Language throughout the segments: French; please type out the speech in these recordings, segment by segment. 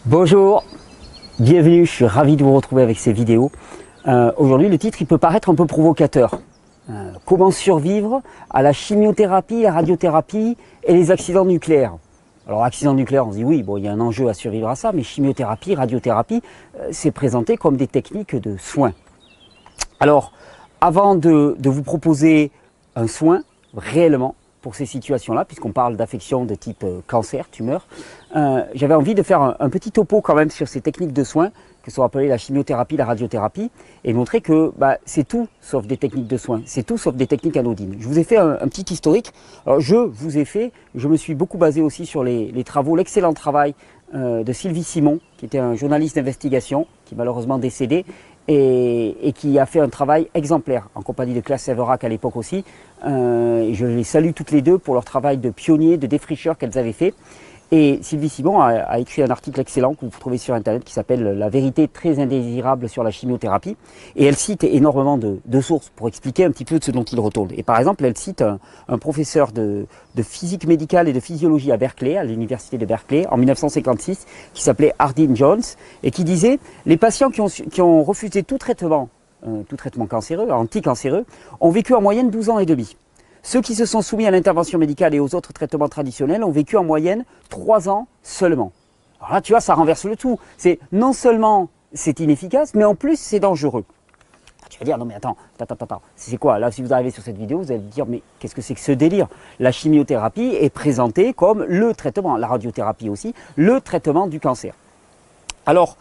Bonjour, bienvenue, je suis ravi de vous retrouver avec ces vidéos. Aujourd'hui, le titre il peut paraître un peu provocateur. Comment survivre à la chimiothérapie, la radiothérapie et les accidents nucléaires. Alors accident nucléaire, on se dit oui, bon, il y a un enjeu à survivre à ça, mais chimiothérapie, radiothérapie, c'est présenté comme des techniques de soins. Alors, avant de vous proposer un soin, réellement, pour ces situations-là, puisqu'on parle d'affections de type cancer, tumeur, j'avais envie de faire un petit topo quand même sur ces techniques de soins, que sont appelées la chimiothérapie, la radiothérapie, et montrer que c'est tout sauf des techniques de soins, c'est tout sauf des techniques anodines. Je vous ai fait un petit historique. Alors je me suis beaucoup basé aussi sur les travaux, l'excellent travail de Sylvie Simon, qui était un journaliste d'investigation, qui est malheureusement décédé, et qui a fait un travail exemplaire, en compagnie de Claire Séverac à l'époque aussi. Je les salue toutes les deux pour leur travail de pionnier, de défricheur qu'elles avaient fait. Et Sylvie Simon a écrit un article excellent que vous trouvez sur internet qui s'appelle « La vérité très indésirable sur la chimiothérapie ». Et elle cite énormément de sources pour expliquer un petit peu de ce dont il retourne. Et par exemple, elle cite un professeur de physique médicale et de physiologie à Berkeley, à l'université de Berkeley, en 1956, qui s'appelait Hardin Jones, et qui disait « Les patients qui ont refusé tout traitement cancéreux, anticancéreux, ont vécu en moyenne 12 ans et demi. Ceux qui se sont soumis à l'intervention médicale et aux autres traitements traditionnels ont vécu en moyenne 3 ans seulement. » Alors là, tu vois, ça renverse le tout. C'est non seulement c'est inefficace, mais en plus c'est dangereux. Tu vas dire, non mais attends, c'est quoi? Là, si vous arrivez sur cette vidéo, vous allez dire, mais qu'est-ce que c'est que ce délire? La chimiothérapie est présentée comme le traitement, la radiothérapie aussi, le traitement du cancer. Alors,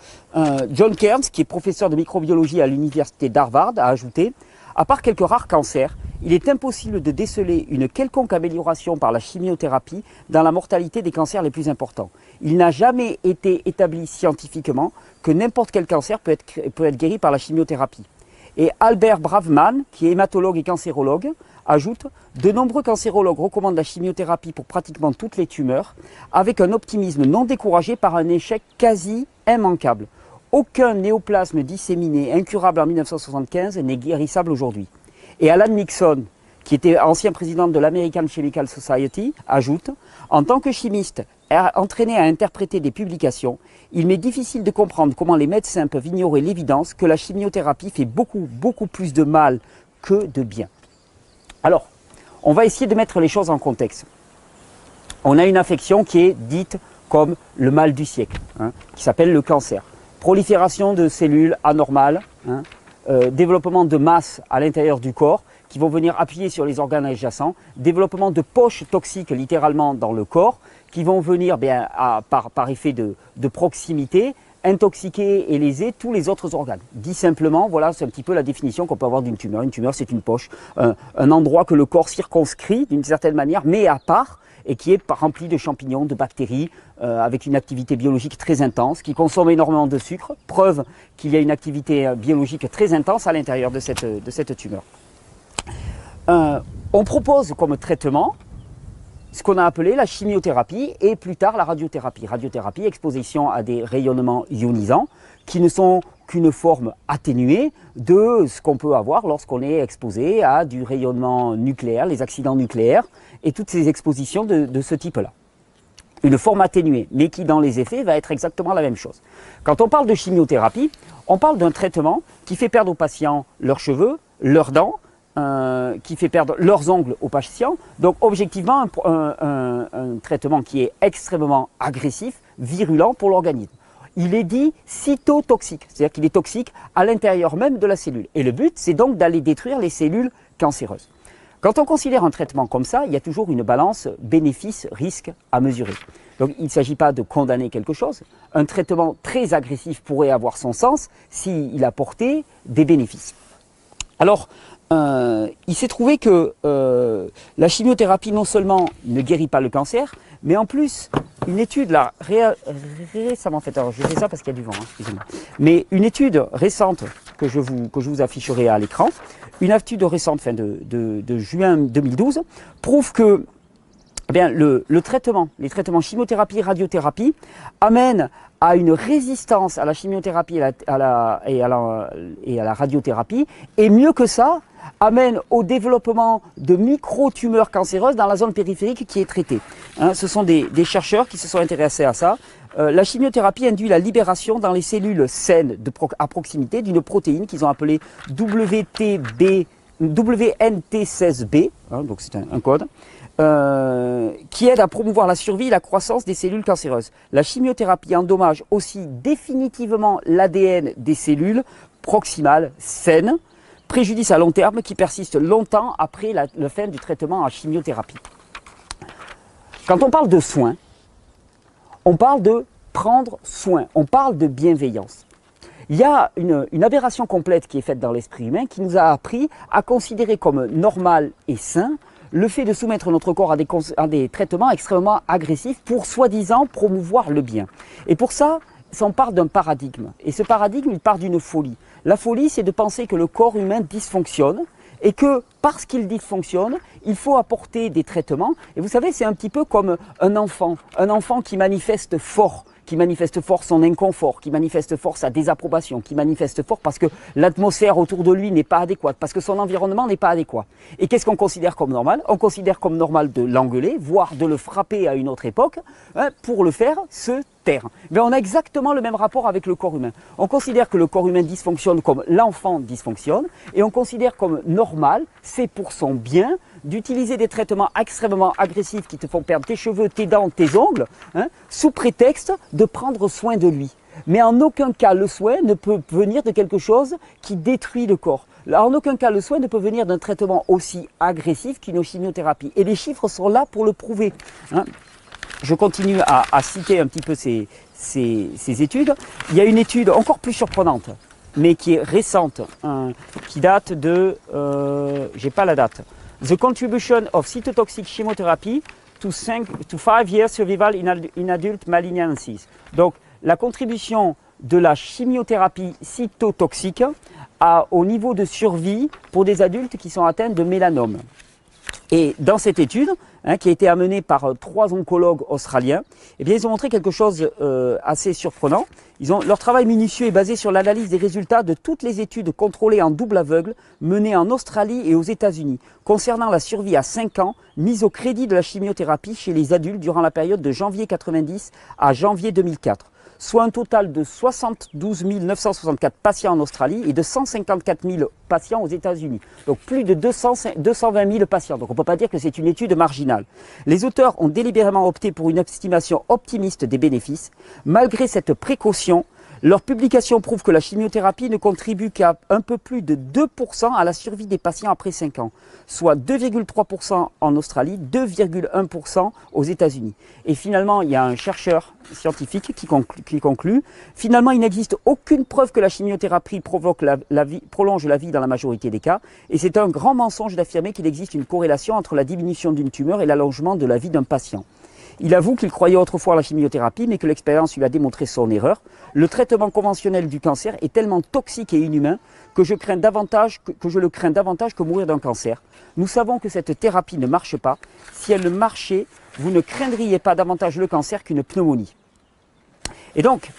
John Kearns, qui est professeur de microbiologie à l'université d'Harvard, a ajouté « À part quelques rares cancers, il est impossible de déceler une quelconque amélioration par la chimiothérapie dans la mortalité des cancers les plus importants. Il n'a jamais été établi scientifiquement que n'importe quel cancer peut être guéri par la chimiothérapie. » Et Albert Braverman, qui est hématologue et cancérologue, ajoute « De nombreux cancérologues recommandent la chimiothérapie pour pratiquement toutes les tumeurs, avec un optimisme non découragé par un échec quasi immanquable. Aucun néoplasme disséminé incurable en 1975 n'est guérissable aujourd'hui. » Et Alan Nixon, qui était ancien président de l'American Chemical Society, ajoute « En tant que chimiste entraîné à interpréter des publications, il m'est difficile de comprendre comment les médecins peuvent ignorer l'évidence que la chimiothérapie fait beaucoup plus de mal que de bien. » Alors, on va essayer de mettre les choses en contexte. On a une affection qui est dite comme le mal du siècle, qui s'appelle le cancer. Prolifération de cellules anormales, développement de masse à l'intérieur du corps qui vont venir appuyer sur les organes adjacents, développement de poches toxiques littéralement dans le corps qui vont venir par effet de proximité intoxiquer et léser tous les autres organes. Dit simplement, voilà, c'est un petit peu la définition qu'on peut avoir d'une tumeur. Une tumeur, c'est une poche, un endroit que le corps circonscrit d'une certaine manière, mais à part, et qui est rempli de champignons, de bactéries, avec une activité biologique très intense, qui consomme énormément de sucre, preuve qu'il y a une activité biologique très intense à l'intérieur de cette tumeur. On propose comme traitement ce qu'on a appelé la chimiothérapie et plus tard la radiothérapie. Radiothérapie, exposition à des rayonnements ionisants qui ne sont qu'une forme atténuée de ce qu'on peut avoir lorsqu'on est exposé à du rayonnement nucléaire, les accidents nucléaires et toutes ces expositions de ce type-là. Une forme atténuée, mais qui dans les effets va être exactement la même chose. Quand on parle de chimiothérapie, on parle d'un traitement qui fait perdre aux patients leurs cheveux, leurs dents, qui fait perdre leurs ongles aux patients. Donc objectivement un traitement qui est extrêmement agressif, virulent pour l'organisme. Il est dit cytotoxique, c'est-à-dire qu'il est toxique à l'intérieur même de la cellule. Et le but, c'est donc d'aller détruire les cellules cancéreuses. Quand on considère un traitement comme ça, il y a toujours une balance bénéfice-risque à mesurer. Donc il ne s'agit pas de condamner quelque chose. Un traitement très agressif pourrait avoir son sens s'il apportait des bénéfices. Alors, il s'est trouvé que la chimiothérapie non seulement ne guérit pas le cancer, mais en plus, une étude là, récemment faite, alors je fais ça parce qu'il y a du vent, excusez-moi, mais une étude récente que je vous afficherai à l'écran, une étude récente de juin 2012, prouve que les traitements chimiothérapie et radiothérapie amènent à une résistance à la chimiothérapie et à la radiothérapie, et mieux que ça, amène au développement de micro-tumeurs cancéreuses dans la zone périphérique qui est traitée. Hein, ce sont des chercheurs qui se sont intéressés à ça. La chimiothérapie induit la libération dans les cellules saines à proximité d'une protéine qu'ils ont appelée WNT16B, hein, donc c'est un code, qui aide à promouvoir la survie et la croissance des cellules cancéreuses. La chimiothérapie endommage aussi définitivement l'ADN des cellules proximales saines, préjudice à long terme qui persiste longtemps après la fin du traitement en chimiothérapie. Quand on parle de soins, on parle de prendre soin, on parle de bienveillance. Il y a une aberration complète qui est faite dans l'esprit humain qui nous a appris à considérer comme normal et sain le fait de soumettre notre corps à des traitements extrêmement agressifs pour soi-disant promouvoir le bien. Et pour ça, on part d'un paradigme. Et ce paradigme, il part d'une folie. La folie, c'est de penser que le corps humain dysfonctionne et que parce qu'il dysfonctionne, il faut apporter des traitements. Et vous savez, c'est un petit peu comme un enfant qui manifeste fort son inconfort, qui manifeste fort sa désapprobation, qui manifeste fort parce que l'atmosphère autour de lui n'est pas adéquate, parce que son environnement n'est pas adéquat. Et qu'est-ce qu'on considère comme normal? On considère comme normal de l'engueuler, voire de le frapper à une autre époque, hein, pour le faire se taire. Mais on a exactement le même rapport avec le corps humain. On considère que le corps humain dysfonctionne comme l'enfant dysfonctionne, et on considère comme normal, c'est pour son bien, d'utiliser des traitements extrêmement agressifs qui te font perdre tes cheveux, tes dents, tes ongles, hein, sous prétexte de prendre soin de lui. Mais en aucun cas le soin ne peut venir de quelque chose qui détruit le corps. En aucun cas le soin ne peut venir d'un traitement aussi agressif qu'une chimiothérapie. Et les chiffres sont là pour le prouver. Hein. Je continue à citer un petit peu ces études. Il y a une étude encore plus surprenante, mais qui est récente, hein, qui date de... j'ai pas la date. The contribution of cytotoxic chemotherapy to 5 years survival in adult malignancies. Donc, la contribution de la chimiothérapie cytotoxique au niveau de survie pour des adultes qui sont atteints de mélanome. Et dans cette étude, hein, qui a été amenée par 3 oncologues australiens, eh bien, ils ont montré quelque chose assez surprenant. Leur travail minutieux est basé sur l'analyse des résultats de toutes les études contrôlées en double aveugle menées en Australie et aux États-Unis concernant la survie à 5 ans mise au crédit de la chimiothérapie chez les adultes durant la période de janvier 90 à janvier 2004. Soit un total de 72 964 patients en Australie et de 154 000 patients aux États-Unis. Donc plus de 220 000 patients. Donc on ne peut pas dire que c'est une étude marginale. Les auteurs ont délibérément opté pour une estimation optimiste des bénéfices. Malgré cette précaution, leur publication prouve que la chimiothérapie ne contribue qu'à un peu plus de 2% à la survie des patients après 5 ans, soit 2,3% en Australie, 2,1% aux États-Unis. Et finalement, il y a un chercheur scientifique qui conclut, finalement, il n'existe aucune preuve que la chimiothérapie prolonge la vie dans la majorité des cas, et c'est un grand mensonge d'affirmer qu'il existe une corrélation entre la diminution d'une tumeur et l'allongement de la vie d'un patient. Il avoue qu'il croyait autrefois à la chimiothérapie, mais que l'expérience lui a démontré son erreur. Le traitement conventionnel du cancer est tellement toxique et inhumain que je le crains davantage que mourir d'un cancer. Nous savons que cette thérapie ne marche pas. Si elle marchait, vous ne craindriez pas davantage le cancer qu'une pneumonie. Et donc,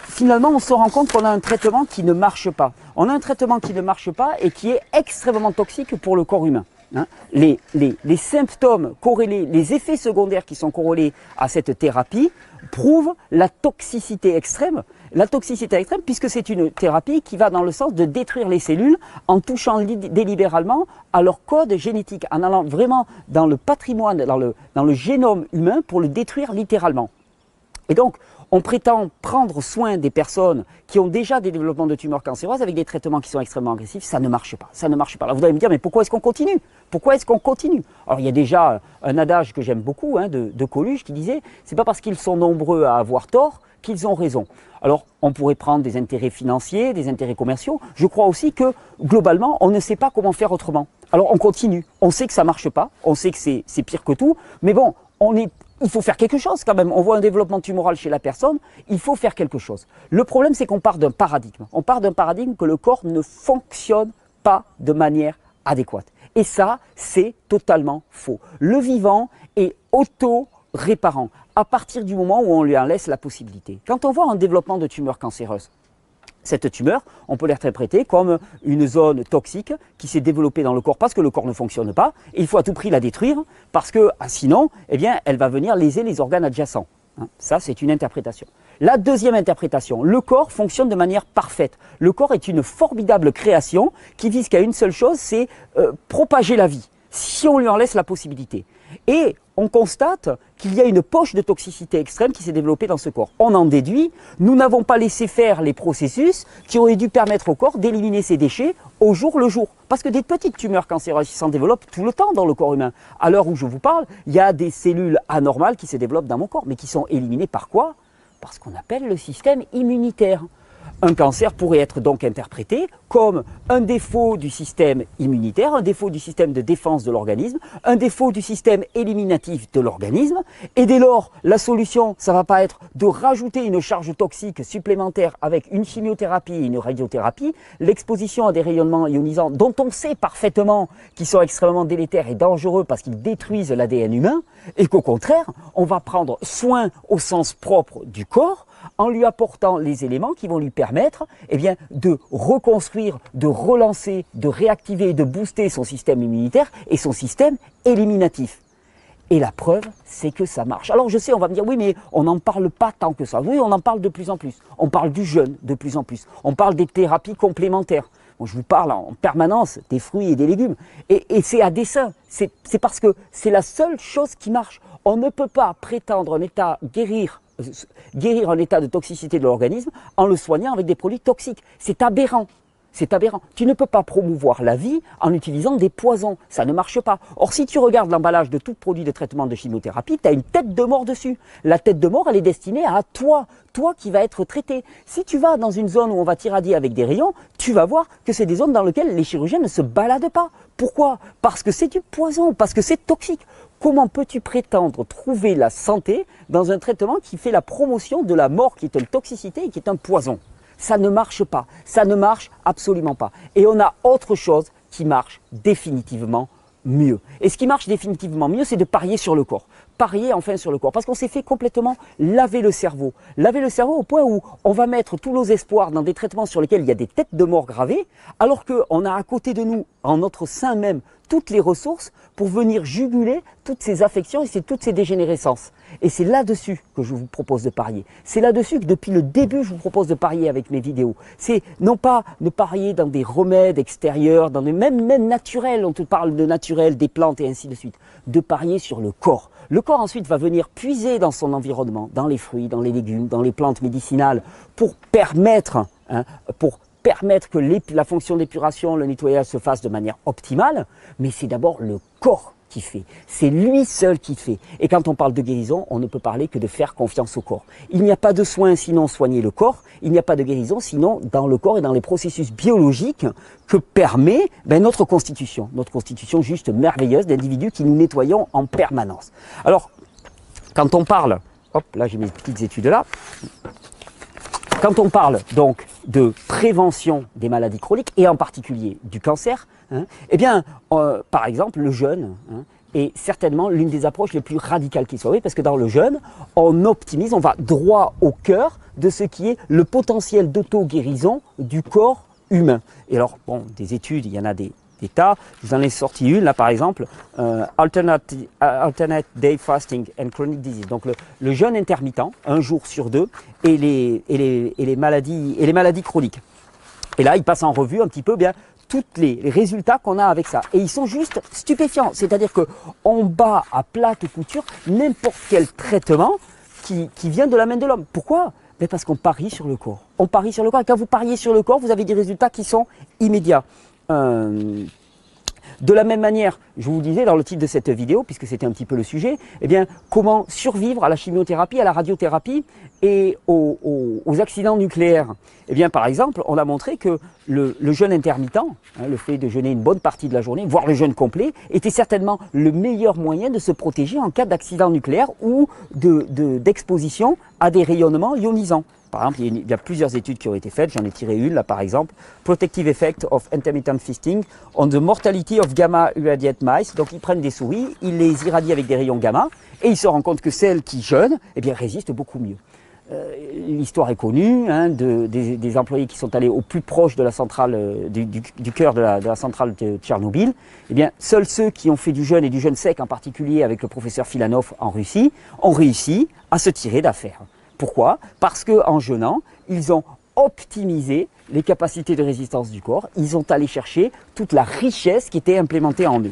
finalement, on se rend compte qu'on a un traitement qui ne marche pas. On a un traitement qui ne marche pas et qui est extrêmement toxique pour le corps humain. Hein, les symptômes corrélés, les effets secondaires qui sont corrélés à cette thérapie prouvent la toxicité extrême. La toxicité extrême puisque c'est une thérapie qui va dans le sens de détruire les cellules en touchant délibérément à leur code génétique, en allant vraiment dans le patrimoine, dans le génome humain pour le détruire littéralement. Et donc, on prétend prendre soin des personnes qui ont déjà des développements de tumeurs cancéreuses avec des traitements qui sont extrêmement agressifs, ça ne marche pas. Ça ne marche pas. Là, vous allez me dire, mais pourquoi est-ce qu'on continue? Pourquoi est-ce qu'on continue? Alors, il y a déjà un adage que j'aime beaucoup, hein, de Coluche, qui disait, c'est pas parce qu'ils sont nombreux à avoir tort qu'ils ont raison. Alors, on pourrait prendre des intérêts financiers, des intérêts commerciaux. Je crois aussi que, globalement, on ne sait pas comment faire autrement. Alors, on continue. On sait que ça marche pas. On sait que c'est pire que tout. Mais bon, il faut faire quelque chose quand même. On voit un développement tumoral chez la personne, il faut faire quelque chose. Le problème, c'est qu'on part d'un paradigme. On part d'un paradigme que le corps ne fonctionne pas de manière adéquate. Et ça, c'est totalement faux. Le vivant est auto-réparant à partir du moment où on lui en laisse la possibilité. Quand on voit un développement de tumeurs cancéreuses, cette tumeur, on peut l'interpréter comme une zone toxique qui s'est développée dans le corps parce que le corps ne fonctionne pas. Et il faut à tout prix la détruire parce que sinon, eh bien, elle va venir léser les organes adjacents. Ça, c'est une interprétation. La deuxième interprétation, le corps fonctionne de manière parfaite. Le corps est une formidable création qui vise qu'à une seule chose, c'est propager la vie, si on lui en laisse la possibilité. Et on constate qu'il y a une poche de toxicité extrême qui s'est développée dans ce corps. On en déduit, nous n'avons pas laissé faire les processus qui auraient dû permettre au corps d'éliminer ces déchets au jour le jour. Parce que des petites tumeurs cancéreuses s'en développent tout le temps dans le corps humain. À l'heure où je vous parle, il y a des cellules anormales qui se développent dans mon corps, mais qui sont éliminées par quoi? Par ce qu'on appelle le système immunitaire. Un cancer pourrait être donc interprété comme un défaut du système immunitaire, un défaut du système de défense de l'organisme, un défaut du système éliminatif de l'organisme. Et dès lors, la solution, ça ne va pas être de rajouter une charge toxique supplémentaire avec une chimiothérapie et une radiothérapie, l'exposition à des rayonnements ionisants dont on sait parfaitement qu'ils sont extrêmement délétères et dangereux parce qu'ils détruisent l'ADN humain, et qu'au contraire, on va prendre soin au sens propre du corps, en lui apportant les éléments qui vont lui permettre de reconstruire, de relancer, de réactiver et de booster son système immunitaire et son système éliminatif. Et la preuve, c'est que ça marche. Alors je sais, on va me dire, oui, mais on n'en parle pas tant que ça. Oui, on en parle de plus en plus. On parle du jeûne de plus en plus. On parle des thérapies complémentaires. Bon, je vous parle en permanence des fruits et des légumes. Et c'est à dessein. C'est parce que c'est la seule chose qui marche. On ne peut pas prétendre guérir un état de toxicité de l'organisme en le soignant avec des produits toxiques. C'est aberrant. C'est aberrant. Tu ne peux pas promouvoir la vie en utilisant des poisons. Ça ne marche pas. Or, si tu regardes l'emballage de tout produit de traitement de chimiothérapie, tu as une tête de mort dessus. La tête de mort, elle est destinée à toi qui va être traité. Si tu vas dans une zone où on va t'irradier avec des rayons, tu vas voir que c'est des zones dans lesquelles les chirurgiens ne se baladent pas. Pourquoi? Parce que c'est du poison, parce que c'est toxique. Comment peux-tu prétendre trouver la santé dans un traitement qui fait la promotion de la mort, qui est une toxicité et qui est un poison? Ça ne marche pas, ça ne marche absolument pas. Et on a autre chose qui marche définitivement mieux. Et ce qui marche définitivement mieux, c'est de parier sur le corps. Parier enfin sur le corps. Parce qu'on s'est fait complètement laver le cerveau. Laver le cerveau au point où on va mettre tous nos espoirs dans des traitements sur lesquels il y a des têtes de mort gravées, alors qu'on a à côté de nous, en notre sein même, toutes les ressources pour venir juguler toutes ces affections et toutes ces dégénérescences. Et c'est là-dessus que je vous propose de parier. C'est là-dessus que depuis le début, je vous propose de parier avec mes vidéos. C'est non pas de parier dans des remèdes extérieurs, dans des même naturels, on te parle de naturel, des plantes et ainsi de suite. De parier sur le corps. Le corps ensuite va venir puiser dans son environnement, dans les fruits, dans les légumes, dans les plantes médicinales, pour permettre que la fonction d'épuration, le nettoyage se fasse de manière optimale, mais c'est d'abord le corps qui fait. C'est lui seul qui fait. Et quand on parle de guérison, on ne peut parler que de faire confiance au corps. Il n'y a pas de soin sinon soigner le corps, il n'y a pas de guérison sinon dans le corps et dans les processus biologiques que permet notre constitution juste merveilleuse d'individus qui nous nettoyons en permanence. Alors, quand on parle, hop, là j'ai mes petites études là, quand on parle donc de prévention des maladies chroniques et en particulier du cancer, par exemple le jeûne est certainement l'une des approches les plus radicales qui soit. Oui, parce que dans le jeûne, on optimise, on va droit au cœur de ce qui est le potentiel d'auto-guérison du corps humain. Et alors, bon, des études, il y en a des tas. Je vous en ai sorti une, là par exemple, Alternate Day Fasting and Chronic Disease. Donc le jeûne intermittent, un jour sur deux, et les maladies chroniques. Et là, il passe en revue un petit peu tous les résultats qu'on a avec ça. Et ils sont juste stupéfiants. C'est-à-dire qu'on bat à plate couture n'importe quel traitement qui vient de la main de l'homme. Pourquoi? Parce qu'on parie sur le corps. On parie sur le corps. Et quand vous pariez sur le corps, vous avez des résultats qui sont immédiats. De la même manière, je vous disais dans le titre de cette vidéo, puisque c'était un petit peu le sujet, comment survivre à la chimiothérapie, à la radiothérapie et aux accidents nucléaires. Par exemple, on a montré que le jeûne intermittent, le fait de jeûner une bonne partie de la journée, voire le jeûne complet, était certainement le meilleur moyen de se protéger en cas d'accident nucléaire ou d'exposition à des rayonnements ionisants. Par exemple, il y a plusieurs études qui ont été faites, j'en ai tiré une là par exemple, Protective Effect of Intermittent Fasting on the Mortality of Gamma Irradiate Mice. Donc ils prennent des souris, ils les irradient avec des rayons gamma et ils se rendent compte que celles qui jeûnent résistent beaucoup mieux. l'histoire est connue, hein, des employés qui sont allés au plus proche de la centrale, du cœur de la centrale de Tchernobyl. Eh bien, seuls ceux qui ont fait du jeûne et du jeûne sec, en particulier avec le professeur Filanov en Russie, ont réussi à se tirer d'affaire. Pourquoi? Parce qu'en jeûnant, ils ont optimisé les capacités de résistance du corps. Ils ont allé chercher toute la richesse qui était implémentée en eux.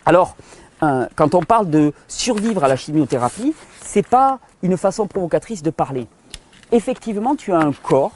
Alors, quand on parle de survivre à la chimiothérapie, ce n'est pas une façon provocatrice de parler. Effectivement, tu as un corps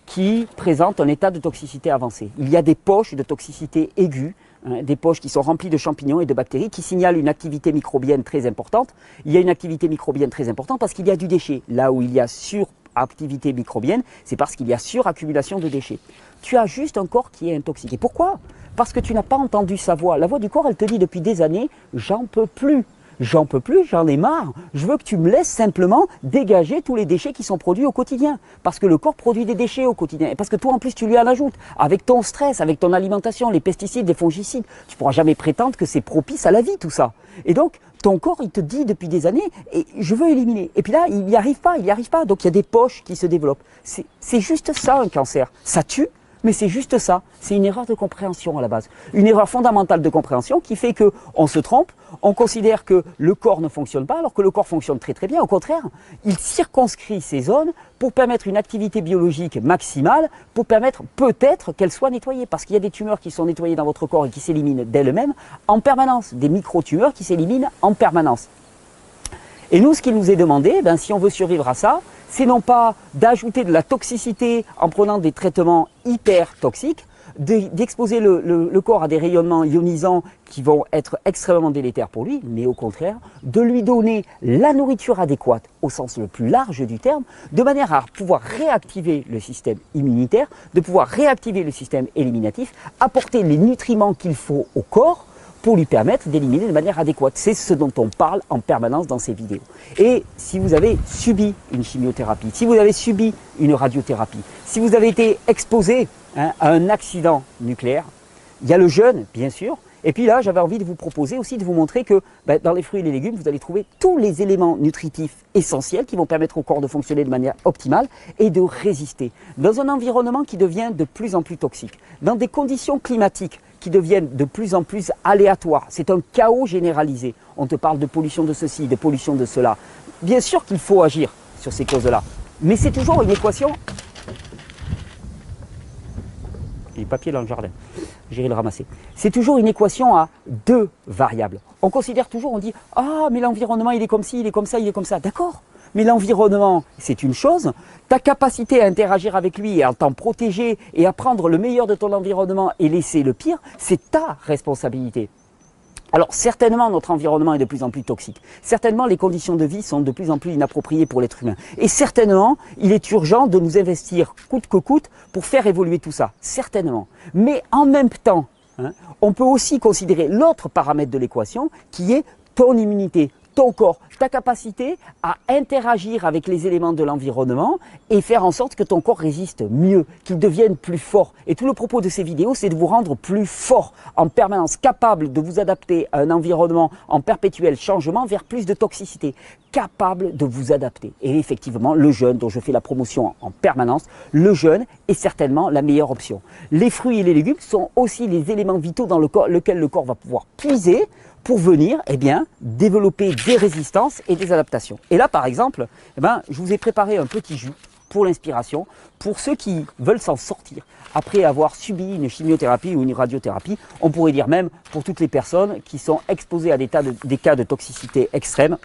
qui présente un état de toxicité avancé. Il y a des poches de toxicité aiguë, des poches qui sont remplies de champignons et de bactéries qui signalent une activité microbienne très importante. Il y a une activité microbienne très importante parce qu'il y a du déchet. Là où il y a suractivité microbienne, c'est parce qu'il y a suraccumulation de déchets. Tu as juste un corps qui est intoxiqué. Pourquoi? Parce que tu n'as pas entendu sa voix. La voix du corps, elle te dit depuis des années, j'en peux plus. J'en peux plus, j'en ai marre. Je veux que tu me laisses simplement dégager tous les déchets qui sont produits au quotidien. Parce que le corps produit des déchets au quotidien. Et parce que toi, en plus, tu lui en ajoutes. Avec ton stress, avec ton alimentation, les pesticides, les fongicides, tu ne pourras jamais prétendre que c'est propice à la vie, tout ça. Et donc, ton corps, il te dit depuis des années, et je veux éliminer. Et puis là, il n'y arrive pas, il n'y arrive pas. Donc, il y a des poches qui se développent. C'est juste ça, un cancer. Ça tue. Mais c'est juste ça, c'est une erreur de compréhension à la base. Une erreur fondamentale de compréhension qui fait qu'on se trompe, on considère que le corps ne fonctionne pas alors que le corps fonctionne très très bien. Au contraire, il circonscrit ces zones pour permettre une activité biologique maximale, pour permettre peut-être qu'elles soient nettoyées. Parce qu'il y a des tumeurs qui sont nettoyées dans votre corps et qui s'éliminent d'elles-mêmes en permanence. Des micro-tumeurs qui s'éliminent en permanence. Et nous, ce qu'il nous est demandé, si on veut survivre à ça, c'est non pas d'ajouter de la toxicité en prenant des traitements hyper toxiques, d'exposer le corps à des rayonnements ionisants qui vont être extrêmement délétères pour lui, mais au contraire, de lui donner la nourriture adéquate au sens le plus large du terme, de manière à pouvoir réactiver le système immunitaire, de pouvoir réactiver le système éliminatif, apporter les nutriments qu'il faut au corps pour lui permettre d'éliminer de manière adéquate. C'est ce dont on parle en permanence dans ces vidéos. Et si vous avez subi une chimiothérapie, si vous avez subi une radiothérapie, si vous avez été exposé à un accident nucléaire, il y a le jeûne, bien sûr. Et puis là, j'avais envie de vous proposer aussi de vous montrer que dans les fruits et les légumes, vous allez trouver tous les éléments nutritifs essentiels qui vont permettre au corps de fonctionner de manière optimale et de résister. Dans un environnement qui devient de plus en plus toxique, dans des conditions climatiques qui deviennent de plus en plus aléatoires. C'est un chaos généralisé. On te parle de pollution de ceci, de pollution de cela. Bien sûr qu'il faut agir sur ces causes-là, mais c'est toujours une équation. Les papiers dans le jardin, j'irai le ramasser. C'est toujours une équation à deux variables. On considère toujours, on dit « Ah, mais l'environnement, il est comme ci, il est comme ça, il est comme ça. » D'accord, mais l'environnement, c'est une chose. Ta capacité à interagir avec lui et à t'en protéger et à prendre le meilleur de ton environnement et laisser le pire, c'est ta responsabilité. Alors certainement notre environnement est de plus en plus toxique, certainement les conditions de vie sont de plus en plus inappropriées pour l'être humain et certainement il est urgent de nous investir coûte que coûte pour faire évoluer tout ça, certainement. Mais en même temps, on peut aussi considérer l'autre paramètre de l'équation qui est ton immunité, ton corps, ta capacité à interagir avec les éléments de l'environnement et faire en sorte que ton corps résiste mieux, qu'il devienne plus fort. Et tout le propos de ces vidéos, c'est de vous rendre plus fort, en permanence, capable de vous adapter à un environnement en perpétuel changement vers plus de toxicité, capable de vous adapter. Et effectivement, le jeûne, dont je fais la promotion en permanence, le jeûne est certainement la meilleure option. Les fruits et les légumes sont aussi les éléments vitaux dans lesquels le corps va pouvoir puiser pour venir développer des résistances et des adaptations. Et là, par exemple, je vous ai préparé un petit jus pour l'inspiration, pour ceux qui veulent s'en sortir après avoir subi une chimiothérapie ou une radiothérapie. On pourrait dire même pour toutes les personnes qui sont exposées à des cas de toxicité extrême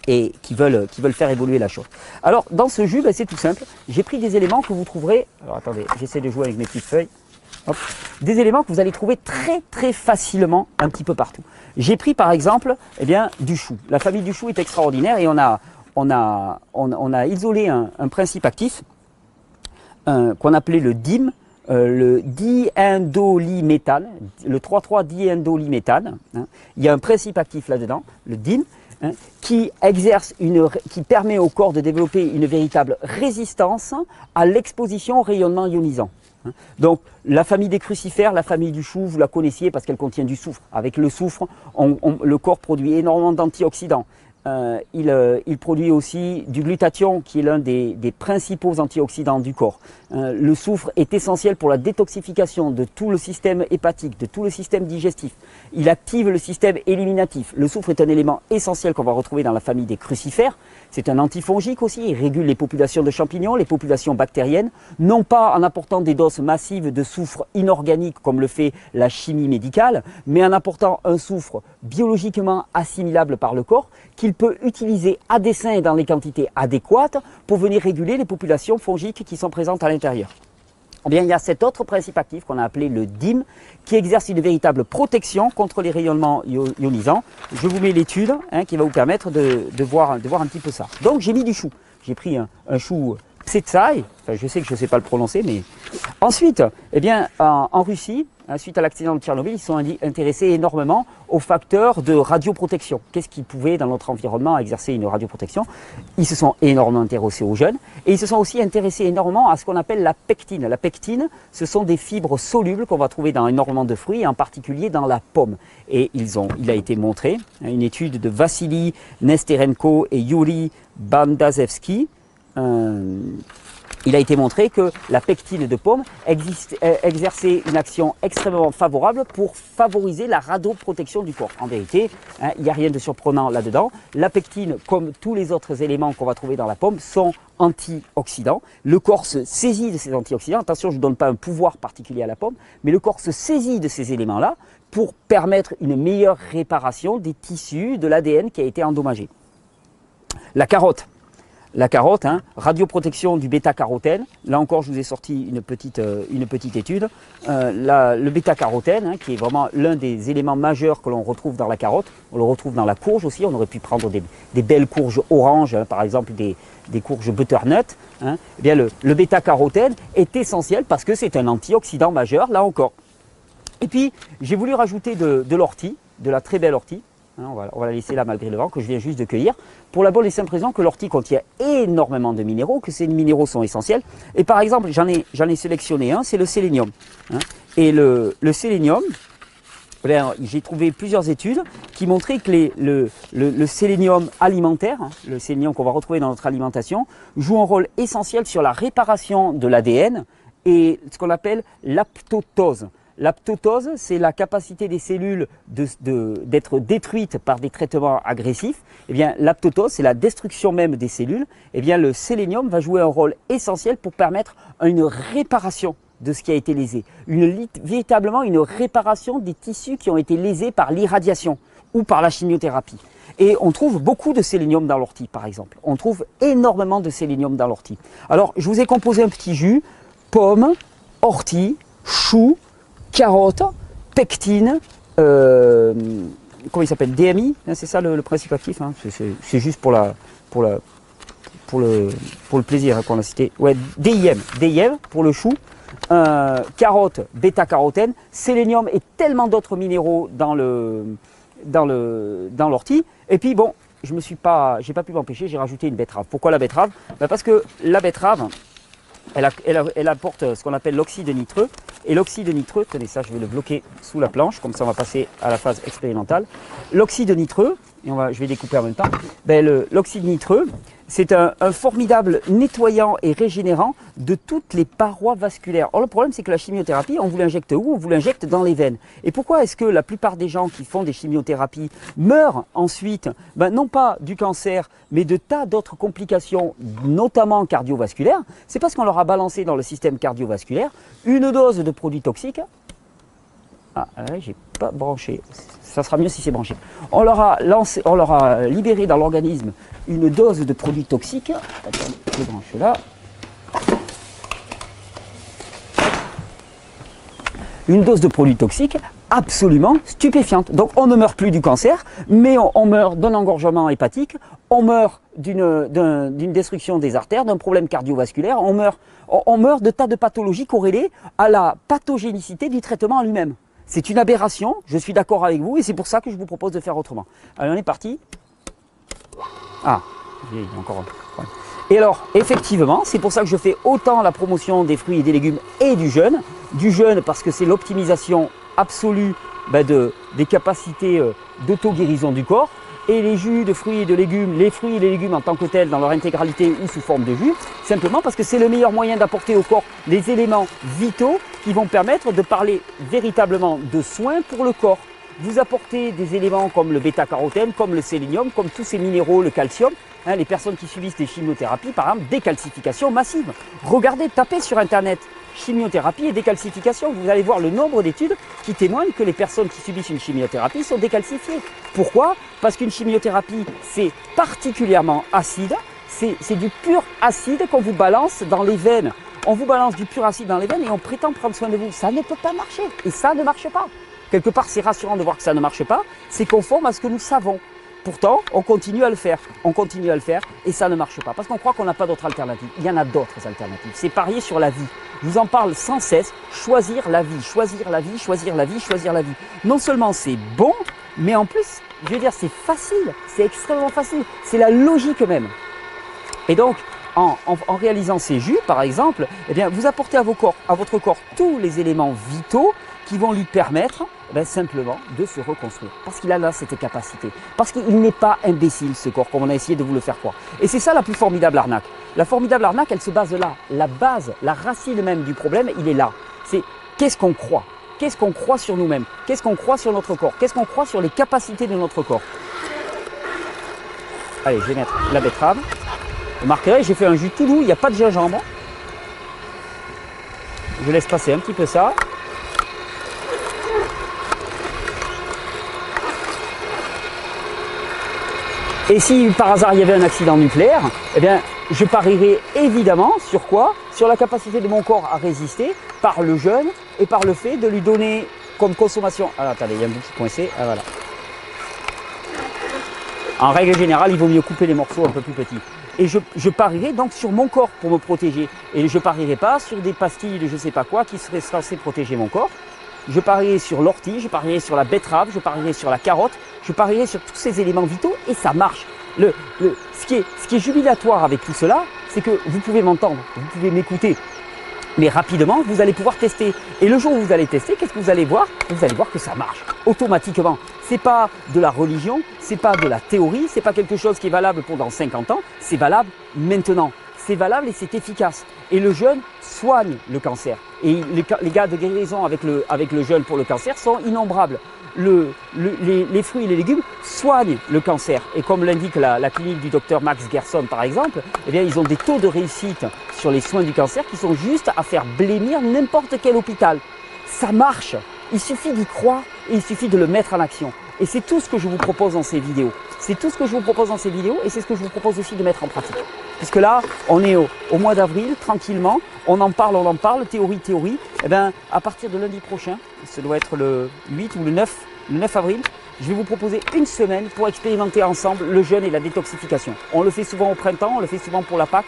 et qui veulent faire évoluer la chose. Alors, dans ce jus, c'est tout simple. J'ai pris des éléments que vous trouverez... Alors, attendez, j'essaie de jouer avec mes petites feuilles. Hop. Des éléments que vous allez trouver très très facilement un petit peu partout. J'ai pris par exemple du chou. La famille du chou est extraordinaire et on a isolé un principe actif qu'on appelait le DIM, le diindolyméthane, le 3,3-diindolyméthane. Il y a un principe actif là-dedans, le DIM, qui permet au corps de développer une véritable résistance à l'exposition au rayonnement ionisant. Donc la famille des crucifères, la famille du chou, vous la connaissiez parce qu'elle contient du soufre. Avec le soufre, le corps produit énormément d'antioxydants. il produit aussi du glutathion, qui est l'un des principaux antioxydants du corps. Le soufre est essentiel pour la détoxification de tout le système hépatique, de tout le système digestif. Il active le système éliminatif. Le soufre est un élément essentiel qu'on va retrouver dans la famille des crucifères. C'est un antifongique aussi, il régule les populations de champignons, les populations bactériennes, non pas en apportant des doses massives de soufre inorganique comme le fait la chimie médicale, mais en apportant un soufre biologiquement assimilable par le corps qu'il peut utiliser à dessein et dans les quantités adéquates pour venir réguler les populations fongiques qui sont présentes à l'intérieur. Eh bien, il y a cet autre principe actif qu'on a appelé le DIM qui exerce une véritable protection contre les rayonnements ionisants. Je vous mets l'étude qui va vous permettre de voir un petit peu ça. Donc j'ai mis du chou. J'ai pris un chou Psetsai, enfin, je sais que je ne sais pas le prononcer, mais ensuite, eh bien, en Russie, suite à l'accident de Tchernobyl, ils sont intéressés énormément aux facteurs de radioprotection. Qu'est-ce qui pouvait, dans notre environnement, exercer une radioprotection? Ils se sont énormément intéressés aux jeunes et ils se sont aussi intéressés énormément à ce qu'on appelle la pectine. La pectine, ce sont des fibres solubles qu'on va trouver dans énormément de fruits, et en particulier dans la pomme. Et il a été montré, une étude de Vassili Nesterenko et Yuri Bandazevski, il a été montré que la pectine de pomme exerçait une action extrêmement favorable pour favoriser la radioprotection du corps. En vérité, il n'y a rien de surprenant là-dedans. La pectine, comme tous les autres éléments qu'on va trouver dans la pomme, sont antioxydants. Le corps se saisit de ces antioxydants. Attention, je ne donne pas un pouvoir particulier à la pomme, mais le corps se saisit de ces éléments-là pour permettre une meilleure réparation des tissus de l'ADN qui a été endommagé. La carotte. La carotte, radioprotection du bêta-carotène. Là encore, je vous ai sorti une petite étude. Le bêta-carotène, qui est vraiment l'un des éléments majeurs que l'on retrouve dans la carotte. On le retrouve dans la courge aussi. On aurait pu prendre des belles courges oranges, par exemple des courges butternut. Eh bien, le bêta-carotène est essentiel parce que c'est un antioxydant majeur, là encore. Et puis, j'ai voulu rajouter de l'ortie, de la très belle ortie. On va la laisser là malgré le vent que je viens juste de cueillir, pour la bonne et simple raison que l'ortie contient énormément de minéraux, que ces minéraux sont essentiels. Et par exemple, j'en ai sélectionné un, c'est le sélénium. Et le sélénium, j'ai trouvé plusieurs études qui montraient que le sélénium alimentaire, le sélénium qu'on va retrouver dans notre alimentation, joue un rôle essentiel sur la réparation de l'ADN et ce qu'on appelle l'apoptose. L'apoptose, c'est la capacité des cellules d'être détruites par des traitements agressifs. Eh bien, l'apoptose, c'est la destruction même des cellules. Eh bien, le sélénium va jouer un rôle essentiel pour permettre une réparation de ce qui a été lésé. Véritablement une réparation des tissus qui ont été lésés par l'irradiation ou par la chimiothérapie. Et on trouve beaucoup de sélénium dans l'ortie, par exemple. On trouve énormément de sélénium dans l'ortie. Alors, je vous ai composé un petit jus, pomme, ortie, chou, carotte, pectine, comment il s'appelle, DMI, c'est ça le principe actif, c'est juste pour le plaisir qu'on a cité. Ouais, DIM pour le chou, carotte, bêta-carotène, sélénium et tellement d'autres minéraux dans l'ortie. Et puis bon, j'ai pas pu m'empêcher, j'ai rajouté une betterave. Pourquoi la betterave? Parce que la betterave, elle apporte ce qu'on appelle l'oxyde nitreux. Et l'oxyde nitreux, tenez ça, je vais le bloquer sous la planche, comme ça on va passer à la phase expérimentale. L'oxyde nitreux, et je vais découper en même temps, l'oxyde nitreux, c'est un formidable nettoyant et régénérant de toutes les parois vasculaires. Or le problème c'est que la chimiothérapie, on vous l'injecte où? On vous l'injecte dans les veines. Et pourquoi est-ce que la plupart des gens qui font des chimiothérapies meurent ensuite, non pas du cancer, mais de tas d'autres complications, notamment cardiovasculaires? C'est parce qu'on leur a balancé dans le système cardiovasculaire une dose de produits toxiques. Ah, là, j'ai pas branché. Ça sera mieux si c'est branché. On leur a libéré dans l'organisme une dose de produits toxiques. Attends, je branche là. Une dose de produits toxiques absolument stupéfiante. Donc on ne meurt plus du cancer, mais on meurt d'un engorgement hépatique, on meurt d'une destruction des artères, d'un problème cardiovasculaire, on meurt de tas de pathologies corrélées à la pathogénicité du traitement en lui-même. C'est une aberration, je suis d'accord avec vous, et c'est pour ça que je vous propose de faire autrement. Allez, on est parti. Ah, il y a encore un peu. Ouais. Et alors, effectivement, c'est pour ça que je fais autant la promotion des fruits et des légumes et du jeûne. Du jeûne parce que c'est l'optimisation absolue des capacités d'auto-guérison du corps. et les jus de fruits et de légumes, les fruits et les légumes en tant que tels dans leur intégralité ou sous forme de jus, simplement parce que c'est le meilleur moyen d'apporter au corps les éléments vitaux qui vont permettre de parler véritablement de soins pour le corps. Vous apportez des éléments comme le bêta-carotène, comme le sélénium, comme tous ces minéraux, le calcium. Hein, les personnes qui subissent des chimiothérapies, par exemple, décalcification massive. Regardez, tapez sur Internet chimiothérapie et décalcification. Vous allez voir le nombre d'études qui témoignent que les personnes qui subissent une chimiothérapie sont décalcifiées. Pourquoi? Parce qu'une chimiothérapie, c'est particulièrement acide. C'est du pur acide qu'on vous balance dans les veines. On vous balance du pur acide dans les veines et on prétend prendre soin de vous. Ça ne peut pas marcher et ça ne marche pas. Quelque part, c'est rassurant de voir que ça ne marche pas. C'est conforme à ce que nous savons. Pourtant, on continue à le faire. On continue à le faire et ça ne marche pas. Parce qu'on croit qu'on n'a pas d'autre alternative. Il y en a d'autres alternatives. C'est parier sur la vie. Je vous en parle sans cesse. Choisir la vie, choisir la vie, choisir la vie, choisir la vie. Non seulement c'est bon, mais en plus, je veux dire, c'est facile. C'est extrêmement facile. C'est la logique même. Et donc, en réalisant ces jus, par exemple, eh bien, vous apportez à votre corps tous les éléments vitaux qui vont lui permettre simplement de se reconstruire. Parce qu'il a là cette capacité. Parce qu'il n'est pas imbécile ce corps, comme on a essayé de vous le faire croire. Et c'est ça la plus formidable arnaque. La formidable arnaque, elle se base là. La base, la racine même du problème, il est là. C'est qu'est-ce qu'on croit? Qu'est-ce qu'on croit sur nous-mêmes? Qu'est-ce qu'on croit sur notre corps? Qu'est-ce qu'on croit sur les capacités de notre corps? Allez, je vais mettre la betterave. Vous remarquerez, j'ai fait un jus tout doux, il n'y a pas de gingembre. Je laisse passer un petit peu ça. Et si par hasard il y avait un accident nucléaire, eh bien, je parierais évidemment sur quoi? Sur la capacité de mon corps à résister par le jeûne et par le fait de lui donner comme consommation. Ah, attendez, il y a un bout qui est coincé. Ah, voilà. En règle générale, il vaut mieux couper les morceaux un peu plus petits. Et je parierais donc sur mon corps pour me protéger. Et je ne parierais pas sur des pastilles de je ne sais pas quoi qui seraient censées protéger mon corps. Je parierais sur l'ortie, je parierais sur la betterave, je parierais sur la carotte, je parierais sur tous ces éléments vitaux et ça marche. Ce qui est jubilatoire avec tout cela, c'est que vous pouvez m'entendre, vous pouvez m'écouter. Mais rapidement, vous allez pouvoir tester. Et le jour où vous allez tester, qu'est-ce que vous allez voir? Vous allez voir que ça marche automatiquement. C'est pas de la religion, c'est pas de la théorie, c'est pas quelque chose qui est valable pendant 50 ans, c'est valable maintenant. C'est valable et c'est efficace. Et le jeûne soigne le cancer. Et les cas de guérison avec le jeûne pour le cancer sont innombrables. Les fruits et les légumes soignent le cancer. Et comme l'indique la clinique du docteur Max Gerson par exemple, eh bien, ils ont des taux de réussite sur les soins du cancer qui sont juste à faire blêmir n'importe quel hôpital. Ça marche. Il suffit d'y croire et il suffit de le mettre en action. Et c'est tout ce que je vous propose dans ces vidéos. C'est tout ce que je vous propose dans ces vidéos et c'est ce que je vous propose aussi de mettre en pratique. Puisque là, on est au mois d'avril, tranquillement, on en parle, théorie. Eh bien, à partir de lundi prochain, ce doit être le 8 ou le 9 avril, je vais vous proposer une semaine pour expérimenter ensemble le jeûne et la détoxification. On le fait souvent au printemps, on le fait souvent pour la Pâques.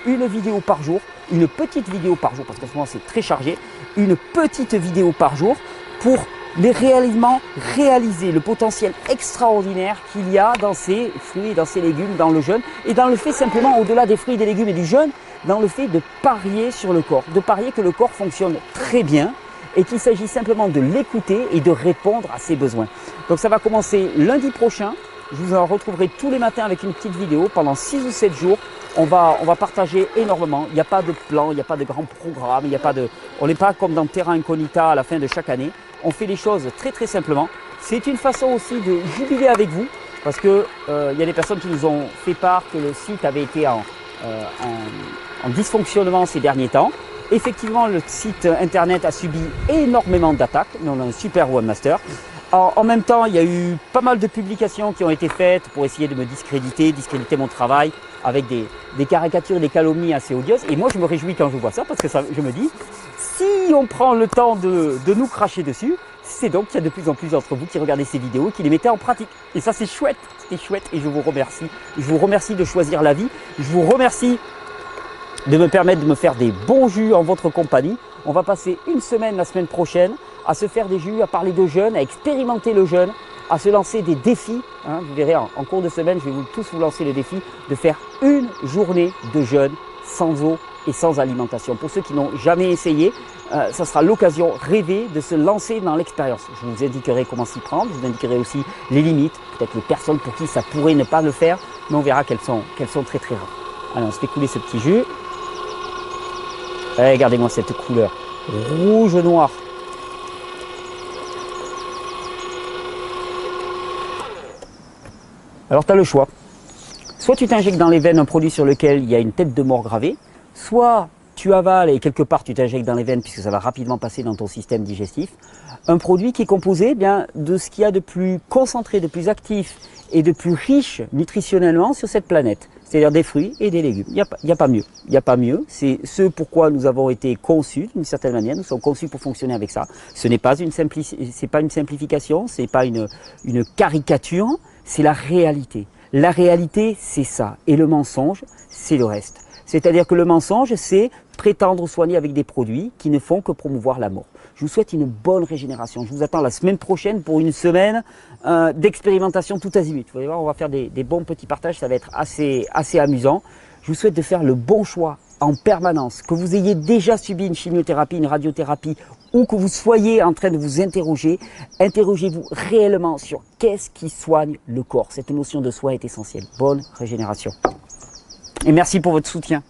Une vidéo par jour, une petite vidéo par jour, parce qu'en ce moment c'est très chargé, une petite vidéo par jour pour réellement réaliser le potentiel extraordinaire qu'il y a dans ces fruits, dans ces légumes, dans le jeûne et dans le fait simplement au-delà des fruits, des légumes et du jeûne, dans le fait de parier sur le corps, de parier que le corps fonctionne très bien et qu'il s'agit simplement de l'écouter et de répondre à ses besoins. Donc ça va commencer lundi prochain, je vous en retrouverai tous les matins avec une petite vidéo pendant 6 ou 7 jours. On va partager énormément, il n'y a pas de plan, il n'y a pas de grand programme, on n'est pas comme dans Terra Incognita à la fin de chaque année. On fait les choses très simplement. C'est une façon aussi de jubiler avec vous parce que il y a des personnes qui nous ont fait part que le site avait été en dysfonctionnement ces derniers temps. Effectivement, le site internet a subi énormément d'attaques, mais on a un super webmaster. En même temps, il y a eu pas mal de publications qui ont été faites pour essayer de me discréditer mon travail avec des caricatures, des calomnies assez odieuses. Et moi, je me réjouis quand je vois ça parce que je me dis, si on prend le temps de nous cracher dessus, c'est donc qu'il y a de plus en plus d'entre vous qui regardez ces vidéos et qui les mettez en pratique. Et ça, c'est chouette, c'était chouette et je vous remercie. Je vous remercie de choisir la vie. Je vous remercie de me permettre de me faire des bons jus en votre compagnie. On va passer une semaine la semaine prochaine à se faire des jus, à parler de jeûne, à expérimenter le jeûne, à se lancer des défis. Vous verrez, en cours de semaine, je vais tous vous lancer le défi de faire une journée de jeûne sans eau et sans alimentation. Pour ceux qui n'ont jamais essayé, ça sera l'occasion rêvée de se lancer dans l'expérience. Je vous indiquerai comment s'y prendre, je vous indiquerai aussi les limites, peut-être les personnes pour qui ça pourrait ne pas le faire, mais on verra qu'elles sont très très rares. Allez, on se fait couler ce petit jus. Regardez-moi cette couleur rouge-noir. Alors tu as le choix. Soit tu t'injectes dans les veines un produit sur lequel il y a une tête de mort gravée, soit tu avales et quelque part tu t'injectes dans les veines puisque ça va rapidement passer dans ton système digestif. Un produit qui est composé bien de ce qu'il y a de plus concentré, de plus actif et de plus riche nutritionnellement sur cette planète. C'est-à-dire des fruits et des légumes. Il n'y a pas mieux. Il n'y a pas mieux. C'est ce pourquoi nous avons été conçus d'une certaine manière. Nous sommes conçus pour fonctionner avec ça. Ce n'est pas une simplification, ce n'est pas une caricature, c'est la réalité. La réalité, c'est ça. Et le mensonge, c'est le reste. C'est-à-dire que le mensonge, c'est prétendre soigner avec des produits qui ne font que promouvoir la mort. Je vous souhaite une bonne régénération. Je vous attends la semaine prochaine pour une semaine d'expérimentation tout azimut. Vous allez voir, on va faire des bons petits partages, ça va être assez amusant. Je vous souhaite de faire le bon choix en permanence, que vous ayez déjà subi une chimiothérapie, une radiothérapie, ou que vous soyez en train de vous interroger, interrogez-vous réellement sur qu'est-ce qui soigne le corps. Cette notion de soi est essentielle. Bonne régénération. Et merci pour votre soutien.